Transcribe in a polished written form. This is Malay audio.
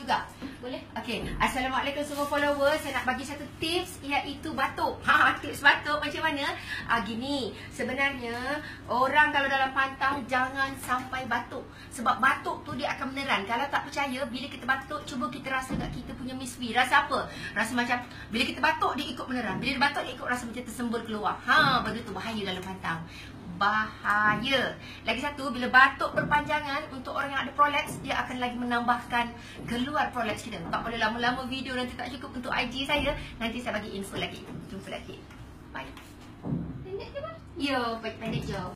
juga. Boleh? Okey. Assalamualaikum semua followers. Saya nak bagi satu tips, iaitu batuk. Tips batuk macam mana? Gini, sebenarnya orang kalau dalam pantang jangan sampai batuk. Sebab batuk tu dia akan meneran. Kalau tak percaya, bila kita batuk, cuba kita rasa kat kita punya Miss V. Rasa apa? Rasa macam bila kita batuk dia ikut meneran. Bila dia batuk dia ikut rasa macam tersembul keluar. Benda tu bahaya dalam pantang. Bahaya. Lagi satu, bila batuk berpanjangan, untuk orang yang ada prolapse, dia akan lagi menambahkan keluar prolapse kita. Tak boleh lama-lama video, nanti tak cukup untuk IG saya. Nanti saya bagi info lagi. Jumpa lagi. Bye. Pendek je, Bang? Ya, pendek je.